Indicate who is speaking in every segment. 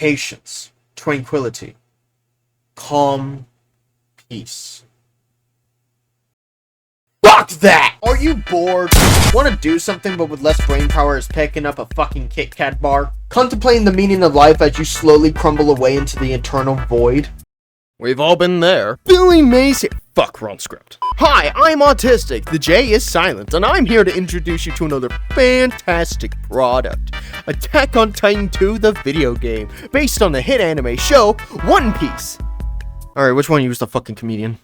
Speaker 1: patience, tranquility, calm, peace. Fuck that! Are you bored? Want to do something but with less brain power as picking up a fucking Kit Kat bar? Contemplating the meaning of life as you slowly crumble away into the eternal void?
Speaker 2: We've all been there. Billy Mays. Fuck, wrong script. Hi, I'm Autistic. The J is silent, and I'm here to introduce you to another fantastic product. Attack on Titan 2, the video game, based on the hit anime show One Piece. Alright, which one of you is the fucking comedian?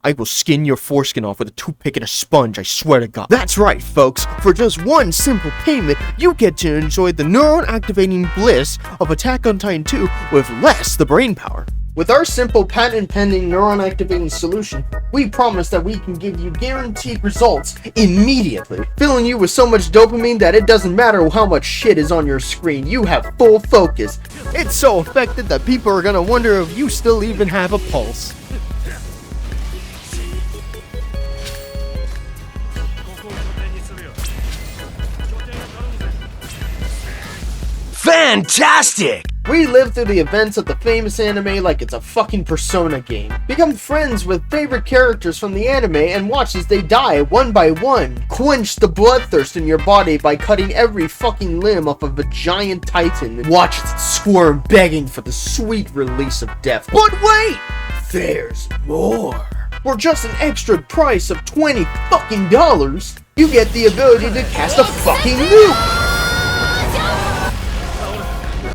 Speaker 2: I will skin your foreskin off with a toothpick and a sponge, I swear to God. That's right, folks. For just one simple payment, you get to enjoy the neuron-activating bliss of Attack on Titan 2 with less the brain power.
Speaker 1: With our simple patent-pending neuron-activating solution, we promise that we can give you guaranteed results immediately, filling you with so much dopamine that it doesn't matter how much shit is on your screen, you have full focus.
Speaker 2: It's so effective that people are gonna wonder if you still even have a pulse.
Speaker 3: Fantastic!
Speaker 1: We live through the events of the famous anime like it's a fucking Persona game. Become friends with favorite characters from the anime and watch as they die one by one. Quench the bloodthirst in your body by cutting every fucking limb off of a giant titan and watch it squirm begging for the sweet release of death. But wait! There's more. For just an extra price of $20 fucking, you get the ability to cast a fucking nuke!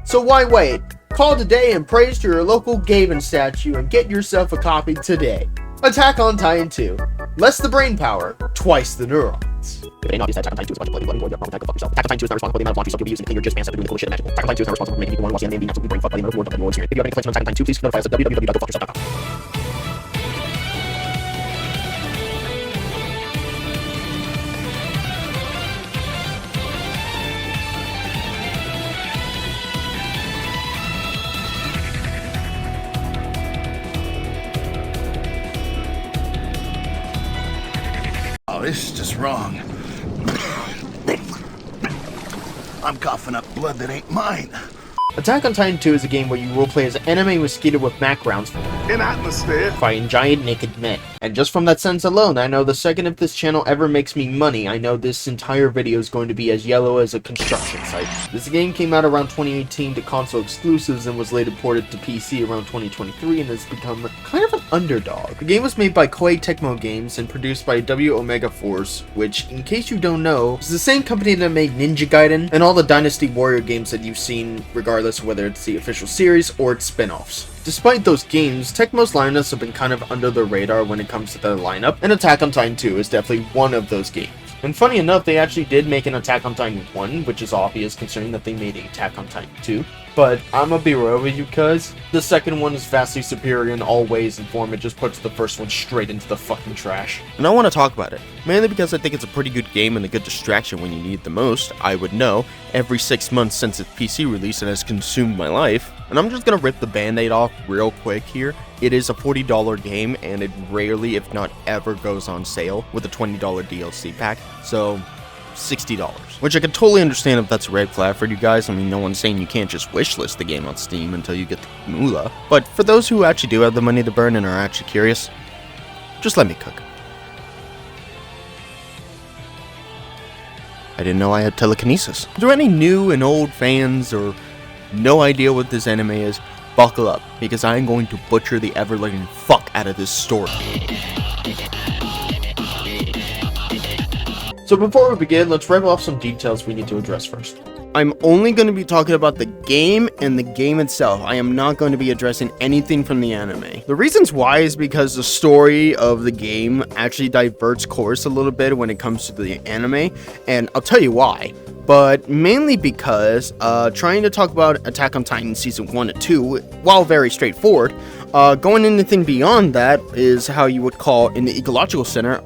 Speaker 1: So why wait? Call today and praise to your local Gaben statue and get yourself a copy today. Attack on Titan 2. Less the brain power, twice the neurons.
Speaker 4: If it ain't obvious that Attack on Titan 2 is a bunch of bloody blood, you're wrong, attack, go fuck yourself. Attack on Titan 2 is not responsible for the amount of launch yourself you'll be using to clean your jizz pants after doing the coolest shit imaginable. Attack on Titan 2 is not responsible for making people want to watch the anime and being absolutely brain fucked by the amount of war dump experience. If you have any complaints on Attack on Titan 2, please notify us at www.gofuckyourself.com.
Speaker 3: Oh, this is just wrong. I'm coughing up blood that ain't mine.
Speaker 1: Attack on Titan 2 is a game where you roleplay as an anime mosquito with backgrounds
Speaker 3: In atmosphere.
Speaker 1: fighting giant naked men. And just from that sentence alone, I know the second if this channel ever makes me money, I know this entire video is going to be as yellow as a construction site. This game came out around 2018 to console exclusives and was later ported to PC around 2023 and has become kind of an underdog. The game was made by Koei Tecmo Games and produced by W Omega Force, which, in case you don't know, is the same company that made Ninja Gaiden and all the Dynasty Warrior games that you've seen, regardless of whether it's the official series or its spin-offs. Despite those games, Tecmo's lineups have been kind of under the radar when it comes to their lineup, and Attack on Titan 2 is definitely one of those games. And funny enough, they actually did make an Attack on Titan 1, which is obvious considering that they made an Attack on Titan 2. But I'm gonna be real with you, cuz the second one is vastly superior in all ways and form. It just puts the first one straight into the fucking trash.
Speaker 2: And I want to talk about it, mainly because I think it's a pretty good game and a good distraction when you need it the most. I would know, every 6 months since its PC release, it has consumed my life. And I'm just gonna rip the band-aid off real quick here. It is a $40 game, and it rarely, if not ever, goes on sale with a $20 DLC pack, so $60. Which I can totally understand if that's a red flag for you guys. I mean, no one's saying you can't just wishlist the game on Steam until you get the moolah. But for those who actually do have the money to burn and are actually curious, just let me cook. I didn't know I had telekinesis. Is there any new and old fans or no idea what this anime is? Buckle up, because I'm going to butcher the ever-living fuck out of this story.
Speaker 1: So before we begin, let's rattle off some details we need to address first.
Speaker 2: I'm only going to be talking about the game and the game itself. I am not going to be addressing anything from the anime. The reasons why is because the story of the game actually diverts course a little bit when it comes to the anime, and I'll tell you why. But mainly because trying to talk about Attack on Titan Season 1 and 2, while very straightforward, going anything beyond that is how you would call, in the Ecological Center,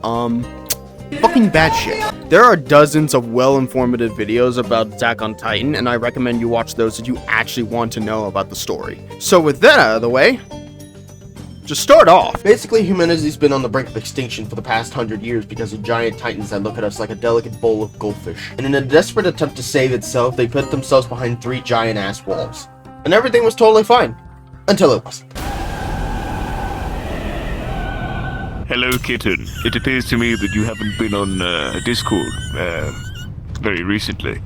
Speaker 2: fucking bad shit. There are dozens of well-informative videos about Attack on Titan, and I recommend you watch those if you actually want to know about the story. So with that out of the way, just start off.
Speaker 1: Basically, humanity's been on the brink of extinction for the past 100 years because of giant titans that look at us like a delicate bowl of goldfish. And in a desperate attempt to save itself, they put themselves behind 3 giant-ass walls. And everything was totally fine. Until it wasn't.
Speaker 5: Hello, kitten. It appears to me that you haven't been on Discord very recently.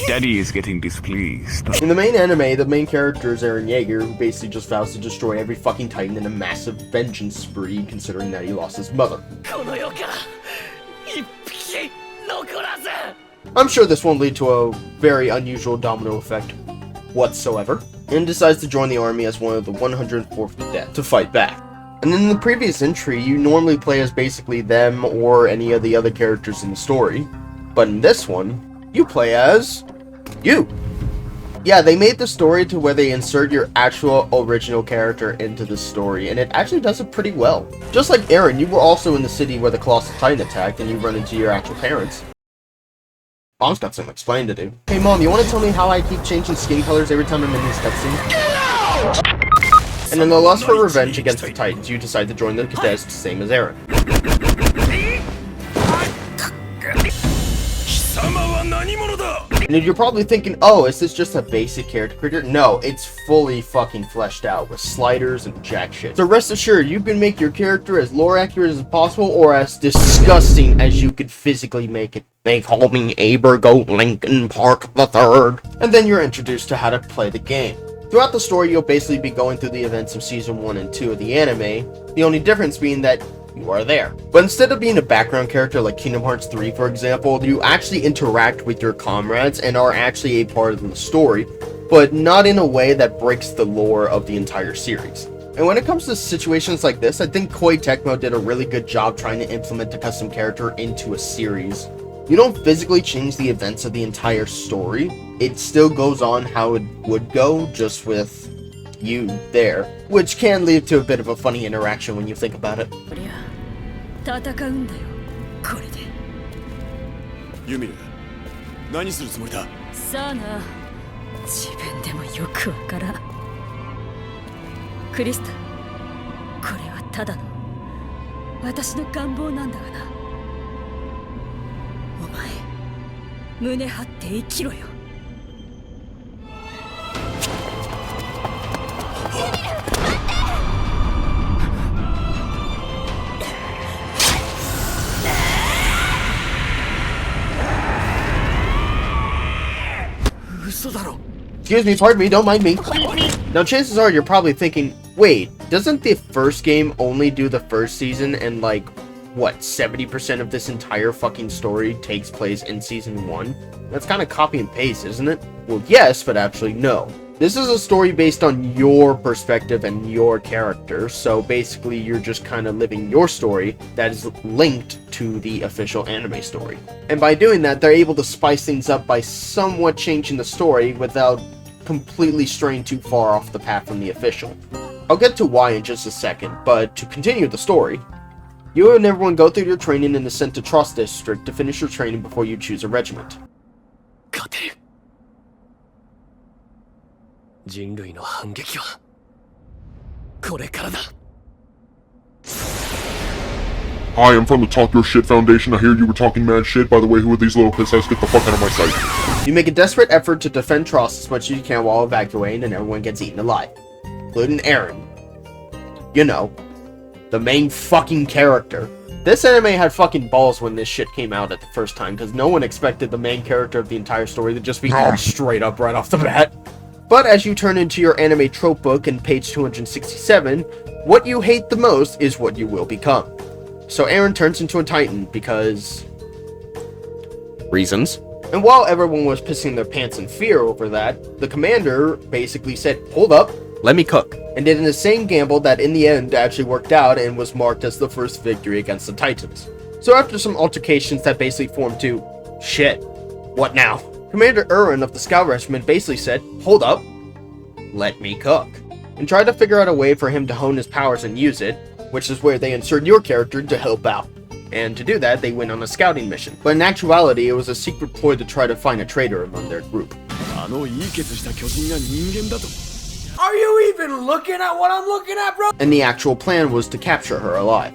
Speaker 5: Daddy is getting displeased.
Speaker 1: In the main anime, the main character is Eren Yeager, who basically just vows to destroy every fucking Titan in a massive vengeance spree, considering that he lost his mother. I'm sure this won't lead to a very unusual domino effect whatsoever, and decides to join the army as one of the 104th Cadet to fight back. And in the previous entry, you normally play as basically them or any of the other characters in the story, but in this one, you play as you. Yeah, they made the story to where they insert your actual original character into the story, and it actually does it pretty well. Just like Eren, you were also in the city where the Colossal Titan attacked, and you run into your actual parents. Mom's got something explained to do. Hey Mom, you want to tell me how I keep changing skin colors every time I'm in these cutscenes? And in the lust for revenge against the Titans, you decide to join the Cadets, same as Eren. And you're probably thinking, oh, is this just a basic character creator? No, it's fully fucking fleshed out with sliders and jack shit. So rest assured, you can make your character as lore accurate as possible or as disgusting as you could physically make it. They call me Abergoat Lincoln Park III. And then you're introduced to how to play the game. Throughout the story, you'll basically be going through the events of Season 1 and 2 of the anime, the only difference being that you are there. But instead of being a background character like Kingdom Hearts 3, for example, you actually interact with your comrades and are actually a part of the story, but not in a way that breaks the lore of the entire series. And when it comes to situations like this, I think Koei Tecmo did a really good job trying to implement a custom character into a series. You don't physically change the events of the entire story, it still goes on how it would go, just with you there, which can lead to a bit of a funny interaction when you think about it. Excuse me, pardon me, don't mind me. Now chances are you're probably thinking, wait, doesn't the first game only do the first season and like, what, 70% of this entire fucking story takes place in Season 1? That's kind of copy and paste, isn't it? Well, yes, but actually no. This is a story based on your perspective and your character, so basically you're just kind of living your story that is linked to the official anime story. And by doing that, they're able to spice things up by somewhat changing the story without completely straying too far off the path from the official. I'll get to why in just a second, but to continue the story, you and everyone go through your training in the Senta Trust District to finish your training before you choose a regiment.
Speaker 6: Hi, I'm from the Talk Your Shit Foundation. I hear you were talking mad shit. By the way, who are these little piss-ass? Get the fuck out of my sight.
Speaker 1: You make a desperate effort to defend Trost as much as you can while evacuating, and everyone gets eaten alive. Including Eren. You know, the main fucking character. This anime had fucking balls when this shit came out at the first time, because no one expected the main character of the entire story to just be eaten straight up right off the bat. But as you turn into your anime trope book in page 267, what you hate the most is what you will become. So Eren turns into a Titan because reasons. And while everyone was pissing their pants in fear over that, the commander basically said, hold up, let me cook. And did an insane gamble that in the end actually worked out and was marked as the first victory against the Titans. So after some altercations that basically formed to, shit, what now? Commander Eren of the Scout Regiment basically said, hold up, let me cook. And tried to figure out a way for him to hone his powers and use it, which is where they insert your character to help out. And to do that, they went on a scouting mission. But in actuality, it was a secret ploy to try to find a traitor among their group.
Speaker 3: Are you even looking at what I'm looking at, bro?
Speaker 1: And the actual plan was to capture her alive.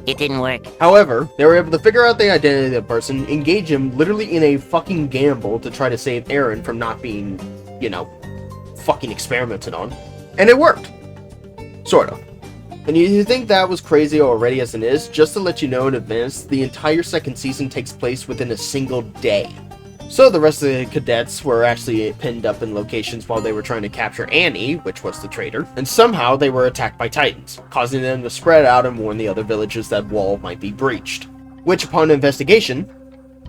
Speaker 7: It didn't work.
Speaker 1: However, they were able to figure out the identity of the person, engage him literally in a fucking gamble to try to save Eren from not being, you know, fucking experimented on. And it worked. Sort of. And you think that was crazy already as it is, just to let you know in advance, the entire second season takes place within a single day. So the rest of the cadets were actually pinned up in locations while they were trying to capture Annie, which was the traitor, and somehow they were attacked by Titans, causing them to spread out and warn the other villages that wall might be breached. Which, upon investigation,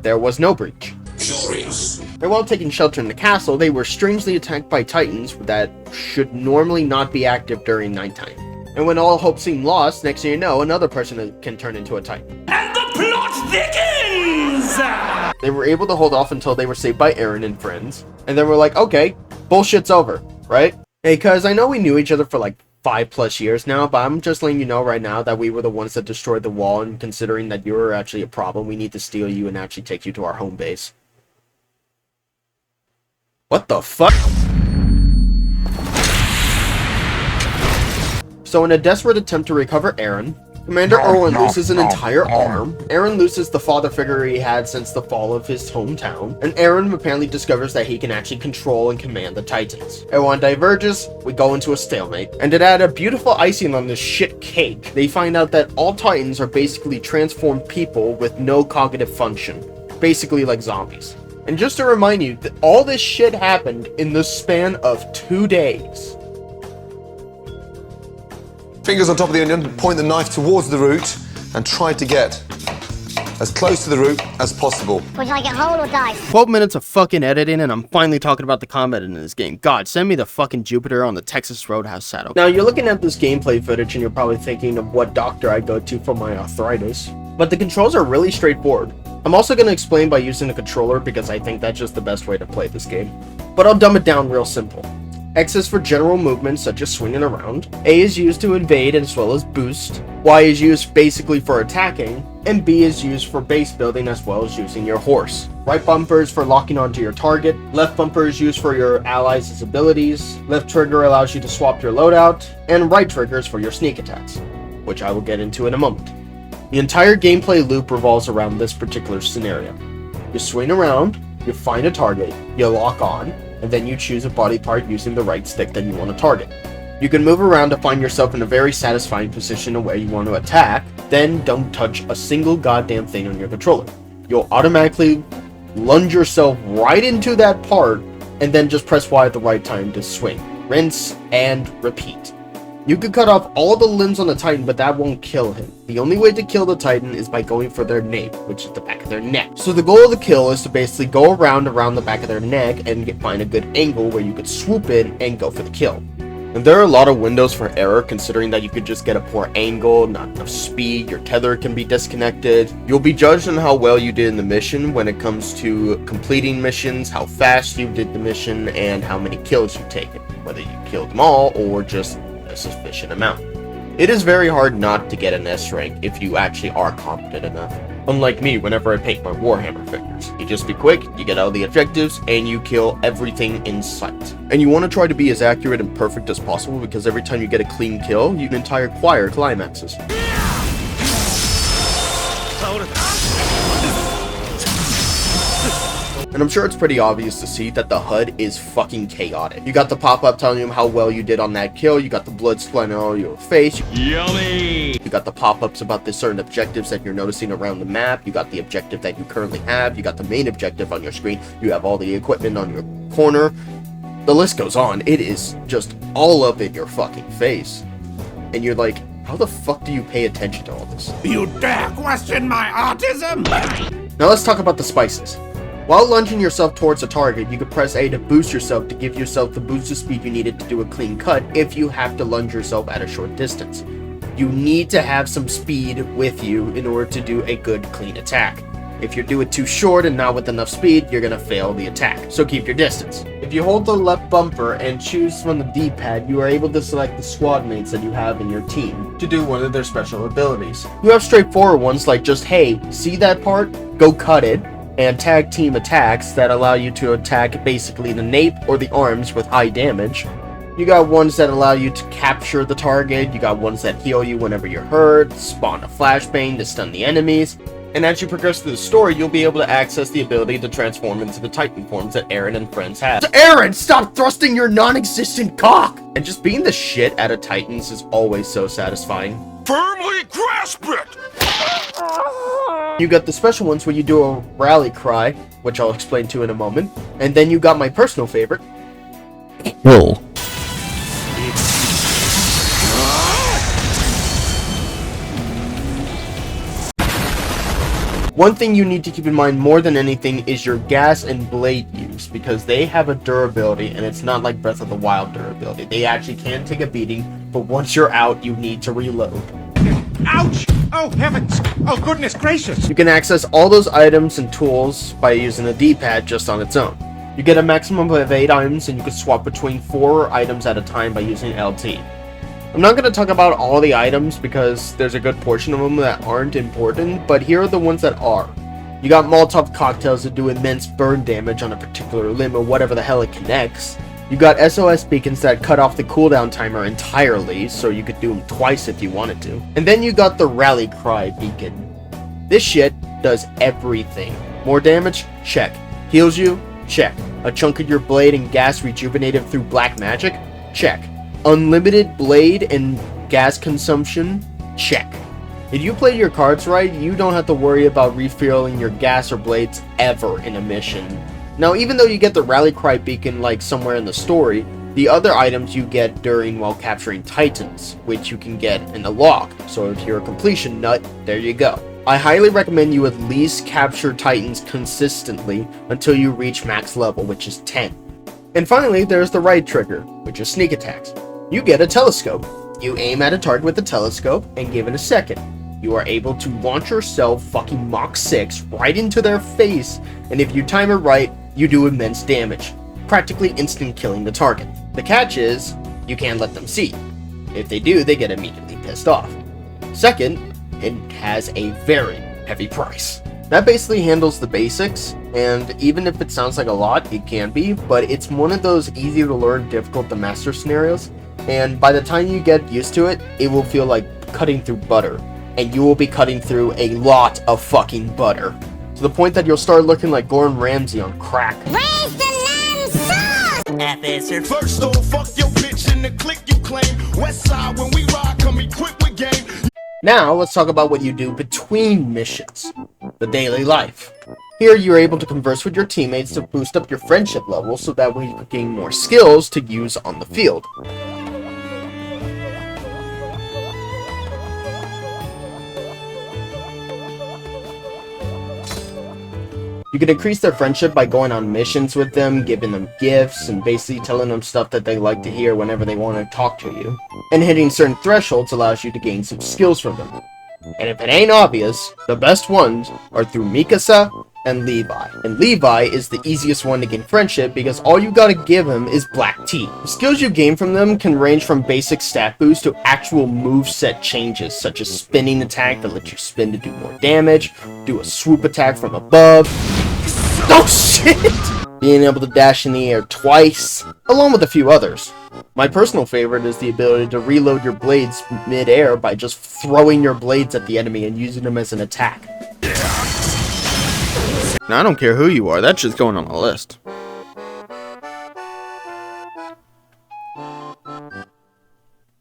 Speaker 1: there was no breach.
Speaker 3: Curious.
Speaker 1: And while taking shelter in the castle, they were strangely attacked by Titans that should normally not be active during nighttime. And when all hope seemed lost, next thing you know, another person can turn into a Titan.
Speaker 3: And the plot thickens!
Speaker 1: They were able to hold off until they were saved by Aaron and friends. And then we're like, okay, bullshit's over, right? Hey, cuz I know we knew each other for like 5+ years now, but I'm just letting you know right now that we were the ones that destroyed the wall, and considering that you were actually a problem, we need to steal you and actually take you to our home base. What the fuck? So in a desperate attempt to recover Aaron, Commander Owen loses an entire arm, Aaron loses the father figure he had since the fall of his hometown, and Aaron apparently discovers that he can actually control and command the Titans. Everyone diverges, we go into a stalemate, and to add a beautiful icing on this shit cake, they find out that all Titans are basically transformed people with no cognitive function, basically like zombies. And just to remind you that all this shit happened in the span of 2 days.
Speaker 7: Fingers on top of the onion, point the knife towards the root and try to get as close to the root as possible.
Speaker 8: Would you like it whole or dice?
Speaker 2: 12 minutes of fucking editing and I'm finally talking about the combat in this game. God, send me the fucking Jupiter on the Texas Roadhouse saddle.
Speaker 1: Now you're looking at this gameplay footage and you're probably thinking of what doctor I go to for my arthritis. But the controls are really straightforward. I'm also going to explain by using the controller because I think that's just the best way to play this game. But I'll dumb it down real simple. X is for general movements such as swinging around, A is used to invade as well as boost, Y is used basically for attacking, and B is used for base building as well as using your horse. Right bumper is for locking onto your target, left bumper is used for your allies' abilities, left trigger allows you to swap your loadout, and right trigger is for your sneak attacks, which I will get into in a moment. The entire gameplay loop revolves around this particular scenario. You swing around, you find a target, you lock on, and then you choose a body part using the right stick that you want to target. You can move around to find yourself in a very satisfying position of where you want to attack, then don't touch a single goddamn thing on your controller. You'll automatically lunge yourself right into that part, and then just press Y at the right time to swing. Rinse and repeat. You could cut off all the limbs on the Titan, but that won't kill him. The only way to kill the Titan is by going for their nape, which is the back of their neck. So the goal of the kill is to basically go around the back of their neck and find a good angle where you could swoop in and go for the kill. And there are a lot of windows for error, considering that you could just get a poor angle, not enough speed, your tether can be disconnected. You'll be judged on how well you did in the mission when it comes to completing missions, how fast you did the mission, and how many kills you've taken, whether you killed them all or just a sufficient amount. It is very hard not to get an S rank if you actually are competent enough. Unlike me whenever I paint my Warhammer figures. You just be quick, you get all the objectives, and you kill everything in sight. And you want to try to be as accurate and perfect as possible because every time you get a clean kill, your entire choir climaxes. And I'm sure it's pretty obvious to see that the HUD is fucking chaotic. You got the pop-up telling you how well you did on that kill, you got the blood splatting all over your face.
Speaker 5: Yummy!
Speaker 1: You got the pop-ups about the certain objectives that you're noticing around the map, you got the objective that you currently have, you got the main objective on your screen, you have all the equipment on your corner. The list goes on. It is just all up in your fucking face. And you're like, how the fuck do you pay attention to all this?
Speaker 3: You dare question my autism?
Speaker 1: Now let's talk about the spices. While lunging yourself towards a target, you can press A to boost yourself to give yourself the boost of speed you needed to do a clean cut if you have to lunge yourself at a short distance. You need to have some speed with you in order to do a good clean attack. If you do it too short and not with enough speed, you're gonna fail the attack, so keep your distance. If you hold the left bumper and choose from the D-pad, you are able to select the squad mates that you have in your team to do one of their special abilities. You have straightforward ones like just, hey, see that part? Go cut it. And tag team attacks that allow you to attack basically the nape or the arms with high damage. You got ones that allow you to capture the target, you got ones that heal you whenever you're hurt, spawn a flashbang to stun the enemies, And as you progress through the story, you'll be able to access the ability to transform into the Titan forms that Aaron and friends have.
Speaker 2: Aaron, stop thrusting your non-existent cock!
Speaker 1: And just being the shit out of Titans is always so satisfying.
Speaker 6: Firmly grasp it!
Speaker 1: You got the special ones where you do a rally cry, which I'll explain to in a moment. And then you got my personal favorite.
Speaker 2: Kill.
Speaker 1: One thing you need to keep in mind more than anything is your gas and blade use, because they have a durability, and it's not like Breath of the Wild durability. They actually can take a beating, but once you're out, you need to reload.
Speaker 3: Ouch! Oh, heavens! Oh, goodness gracious!
Speaker 1: You can access all those items and tools by using a D-pad just on its own. You get a maximum of 8 items, and you can swap between 4 items at a time by using LT. I'm not going to talk about all the items because there's a good portion of them that aren't important, but here are the ones that are. You got Molotov cocktails that do immense burn damage on a particular limb or whatever the hell it connects. You got SOS beacons that cut off the cooldown timer entirely, so you could do them twice if you wanted to. And then you got the Rally Cry beacon. This shit does everything. More damage? Check. Heals you? Check. A chunk of your blade and gas rejuvenated through black magic? Check. Unlimited blade and gas consumption? Check. If you play your cards right, you don't have to worry about refilling your gas or blades ever in a mission. Now, even though you get the Rally Cry beacon like somewhere in the story, the other items you get during while capturing Titans, which you can get in the log. So if you're a completion nut, there you go. I highly recommend you at least capture Titans consistently until you reach max level, which is 10. And finally, there's the right trigger, which is sneak attacks. You get a telescope. You aim at a target with the telescope, and given a second, you are able to launch yourself fucking Mach 6 right into their face, and if you time it right, you do immense damage, practically instant killing the target. The catch is, you can't let them see. If they do, they get immediately pissed off. Second, it has a very heavy price. That basically handles the basics, and even if it sounds like a lot, it can be, but it's one of those easy to learn, difficult to master scenarios, and by the time you get used to it, it will feel like cutting through butter, and you will be cutting through a lot of fucking butter, to the point that you'll start looking like Gordon Ramsay on crack.
Speaker 8: Raise the lamb sauce!
Speaker 9: First off, fuck your bitch in the click you claim. West side when we ride, come equipped with game.
Speaker 1: Now, let's talk about what you do between missions, the daily life. Here, you're able to converse with your teammates to boost up your friendship level so that way you can gain more skills to use on the field. You can increase their friendship by going on missions with them, giving them gifts, and basically telling them stuff that they like to hear whenever they want to talk to you. And hitting certain thresholds allows you to gain some skills from them. And if it ain't obvious, the best ones are through Mikasa and Levi. And Levi is the easiest one to gain friendship because all you gotta give him is black tea. The skills you gain from them can range from basic stat boosts to actual moveset changes, such as spinning attack that lets you spin to do more damage, do a swoop attack from above. Oh shit! Being able to dash in the air twice, along with a few others. My personal favorite is the ability to reload your blades mid-air by just throwing your blades at the enemy and using them as an attack.
Speaker 2: Now, I don't care who you are, that's just going on the list.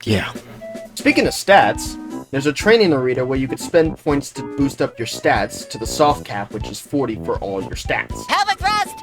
Speaker 2: Yeah.
Speaker 1: Speaking of stats, there's a training arena where you could spend points to boost up your stats to the soft cap, which is 40 for all your stats.
Speaker 8: Pelvic thrust!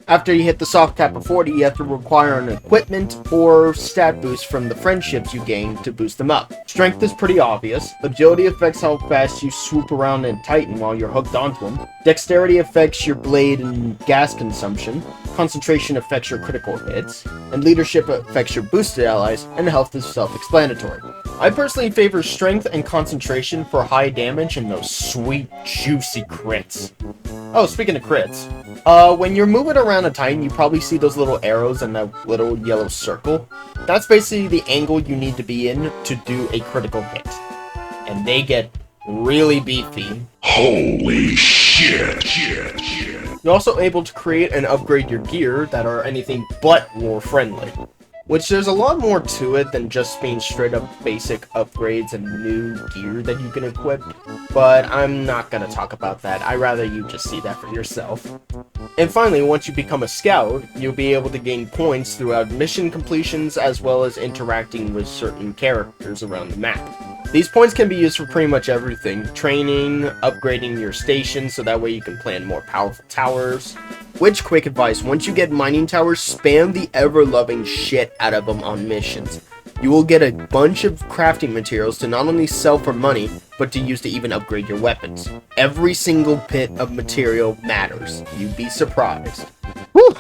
Speaker 1: After you hit the soft cap of 40, you have to require an equipment or stat boost from the friendships you gain to boost them up. Strength is pretty obvious. Agility affects how fast you swoop around and Titan while you're hooked onto them. Dexterity affects your blade and gas consumption. Concentration affects your critical hits. And leadership affects your boosted allies, and health is self-explanatory. I personally favor strength and concentration for high damage and those sweet, juicy crits. Oh, speaking of crits, when you're moving around a Titan, you probably see those little arrows and that little yellow circle. That's basically the angle you need to be in to do a critical hit. And they get really beefy.
Speaker 6: Holy shit!
Speaker 1: You're also able to create and upgrade your gear that are anything but war friendly. which there's a lot more to it than just being straight up basic upgrades and new gear that you can equip, but I'm not gonna talk about that. I'd rather you just see that for yourself. And finally, once you become a scout, you'll be able to gain points throughout mission completions as well as interacting with certain characters around the map. These points can be used for pretty much everything: training, upgrading your station so that way you can plan more powerful towers. Which, quick advice, once you get mining towers, spam the ever-loving shit out of them on missions. You will get a bunch of crafting materials to not only sell for money, but to use to even upgrade your weapons. Every single bit of material matters. You'd be surprised.
Speaker 2: Whew.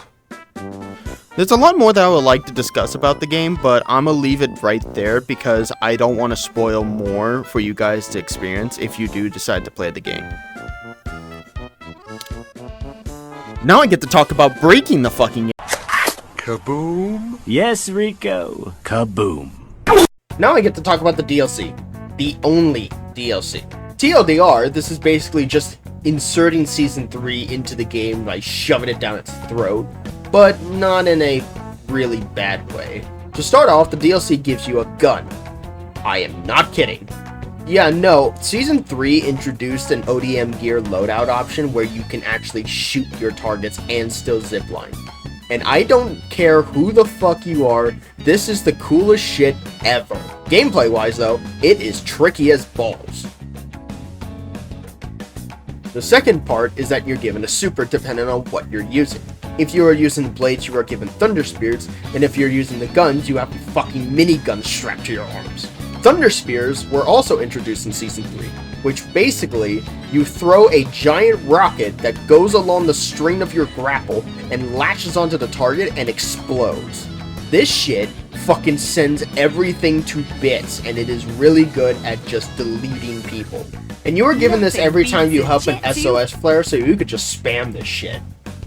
Speaker 2: There's a lot more that I would like to discuss about the game, but I'm gonna leave it right there because I don't want to spoil more for you guys to experience if you do decide to play the game. Now I get to talk about breaking the fucking game.
Speaker 9: Kaboom!
Speaker 10: Yes, Rico. Kaboom.
Speaker 1: Now I get to talk about the DLC. The only DLC. TLDR, this is basically just inserting Season 3 into the game by shoving it down its throat, but not in a really bad way. To start off, the DLC gives you a gun. I am not kidding. Yeah, no, Season 3 introduced an ODM gear loadout option where you can actually shoot your targets and still zipline. And I don't care who the fuck you are, this is the coolest shit ever. Gameplay-wise though, it is tricky as balls. The second part is that you're given a super depending on what you're using. If you are using the blades, you are given thunder spears, and if you're using the guns, you have fucking miniguns strapped to your arms. Thunder Spears were also introduced in Season 3, which basically, you throw a giant rocket that goes along the string of your grapple and latches onto the target and explodes. This shit fucking sends everything to bits, and it is really good at just deleting people. And you are given this every time you help an SOS flare, so you could just spam this shit.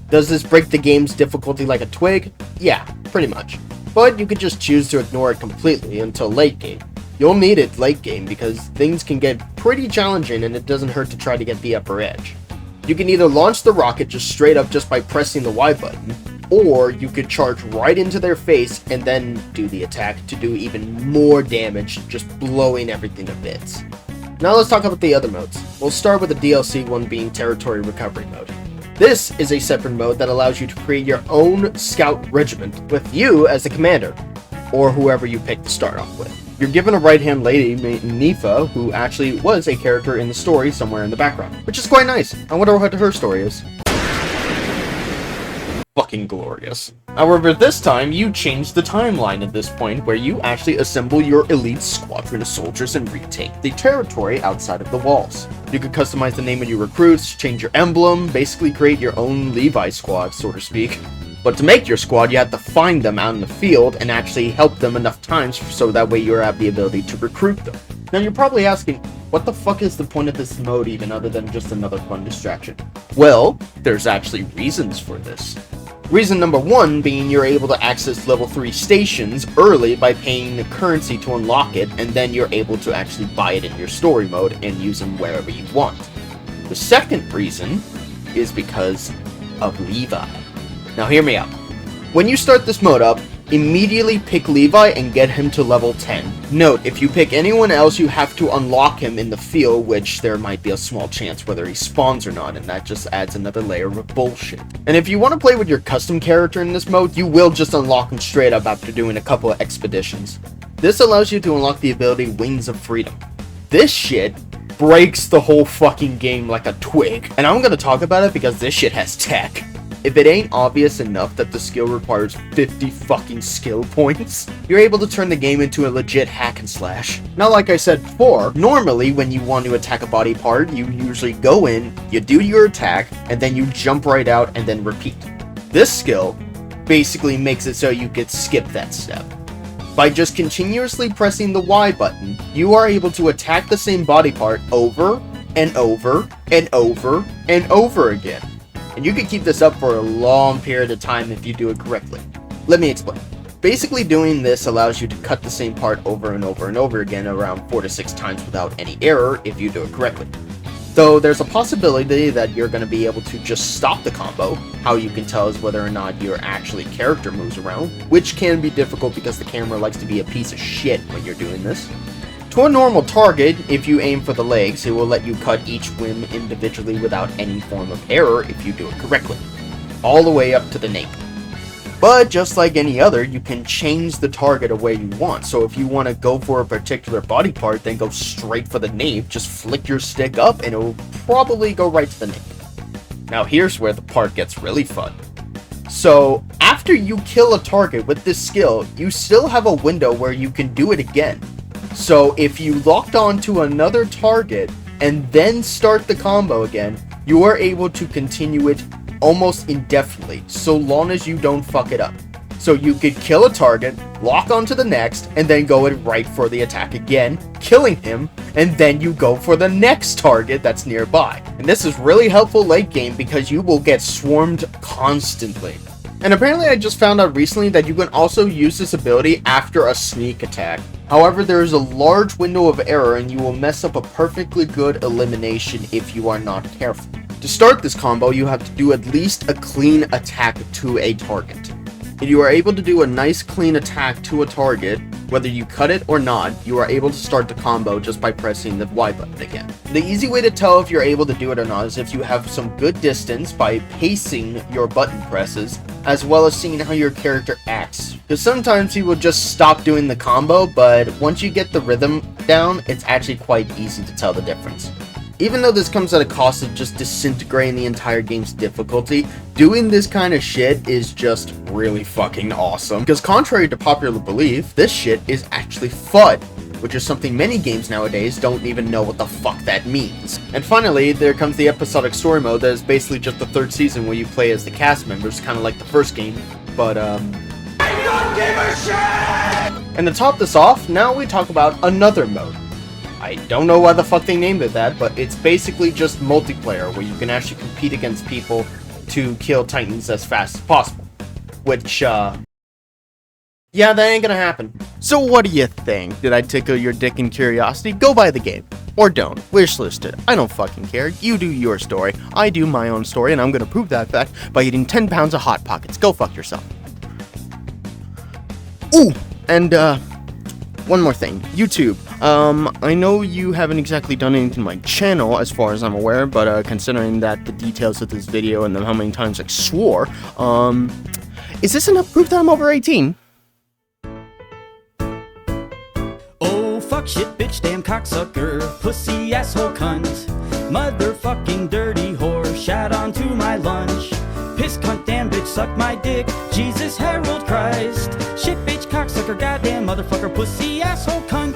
Speaker 1: Does this break the game's difficulty like a twig? Yeah, pretty much. But you could just choose to ignore it completely until late game. You'll need it late game because things can get pretty challenging and it doesn't hurt to try to get the upper edge. You can either launch the rocket just straight up just by pressing the Y button, or you could charge right into their face and then do the attack to do even more damage, just blowing everything to bits. Now let's talk about the other modes. We'll start with the DLC one being Territory Recovery mode. This is a separate mode that allows you to create your own scout regiment with you as the commander, or whoever you pick to start off with. You're given a right-hand lady named Nifa, who actually was a character in the story somewhere in the background, which is quite nice. I wonder what her story is. Fucking glorious. However, this time, you change the timeline at this point, where you actually assemble your elite squadron of soldiers and retake the territory outside of the walls. You can customize the name of your recruits, change your emblem, basically create your own Levi squad, so to speak. But to make your squad, you have to find them out in the field and actually help them enough times so that way you have the ability to recruit them. Now you're probably asking, what the fuck is the point of this mode even other than just another fun distraction? Well, there's actually reasons for this. Reason number one being you're able to access level 3 stations early by paying the currency to unlock it, and then you're able to actually buy it in your story mode and use them wherever you want. The second reason is because of Levi. Now hear me out. When you start this mode up, immediately pick Levi and get him to level 10. Note, if you pick anyone else, you have to unlock him in the field, which there might be a small chance whether he spawns or not, and that just adds another layer of bullshit. And if you want to play with your custom character in this mode, you will just unlock him straight up after doing a couple of expeditions. This allows you to unlock the ability Wings of Freedom. This shit breaks the whole fucking game like a twig, and I'm gonna talk about it because this shit has tech. If it ain't obvious enough that the skill requires 50 fucking skill points, you're able to turn the game into a legit hack and slash. Now, like I said before, normally when you want to attack a body part, you usually go in, you do your attack, and then you jump right out and then repeat. This skill basically makes it so you could skip that step. By just continuously pressing the Y button, you are able to attack the same body part over and over and over and over again. And you can keep this up for a long period of time if you do it correctly. Let me explain. Basically doing this allows you to cut the same part over and over and over again around 4 to 6 times without any error if you do it correctly. Though there's a possibility that you're going to be able to just stop the combo. How you can tell is whether or not your actually character moves around, which can be difficult because the camera likes to be a piece of shit when you're doing this. To a normal target, if you aim for the legs, it will let you cut each limb individually without any form of error if you do it correctly, all the way up to the nape. But just like any other, you can change the target a way you want. So if you want to go for a particular body part, then go straight for the nape, just flick your stick up and it will probably go right to the nape. Now here's where the part gets really fun. So after you kill a target with this skill, you still have a window where you can do it again. So if you locked on to another target and then start the combo again, you are able to continue it almost indefinitely, so long as you don't fuck it up. So you could kill a target, lock onto the next, and then go in right for the attack again, killing him, and then you go for the next target that's nearby. And this is really helpful late game because you will get swarmed constantly. And apparently I just found out recently that you can also use this ability after a sneak attack. However, there is a large window of error and you will mess up a perfectly good elimination if you are not careful. To start this combo, you have to do at least a clean attack to a target. If you are able to do a nice clean attack to a target, whether you cut it or not, you are able to start the combo just by pressing the Y button again. The easy way to tell if you're able to do it or not is if you have some good distance by pacing your button presses, as well as seeing how your character acts. Because sometimes he will just stop doing the combo, but once you get the rhythm down, it's actually quite easy to tell the difference. Even though this comes at a cost of just disintegrating the entire game's difficulty, doing this kind of shit is just really fucking awesome. Because contrary to popular belief, this shit is actually fun, which is something many games nowadays don't even know what the fuck that means. And finally, there comes the episodic story mode that is basically just the third season where you play as the cast members, kind of like the first game, but I don't give a shit! And to top this off, now we talk about another mode. I don't know why the fuck they named it that, but it's basically just multiplayer, where you can actually compete against people to kill titans as fast as possible. Which, yeah, that ain't gonna happen.
Speaker 2: So what do you think? Did I tickle your dick and curiosity? Go buy the game. Or don't. Wishlist it. I don't fucking care. You do your story. I do my own story, and I'm gonna prove that fact by eating 10 pounds of Hot Pockets. Go fuck yourself. Ooh! And, one more thing. YouTube. I know you haven't exactly done anything to my channel, as far as I'm aware, but, considering that the details of this video and how many times I swore, is this enough proof that I'm over 18?
Speaker 11: Oh, fuck, shit, bitch, damn cocksucker, pussy, asshole, cunt, motherfucking dirty whore, shat onto my lunch, piss, cunt, damn bitch, suck my dick, Jesus, Harold Christ, shit, bitch, cocksucker, goddamn motherfucker, pussy, asshole, cunt.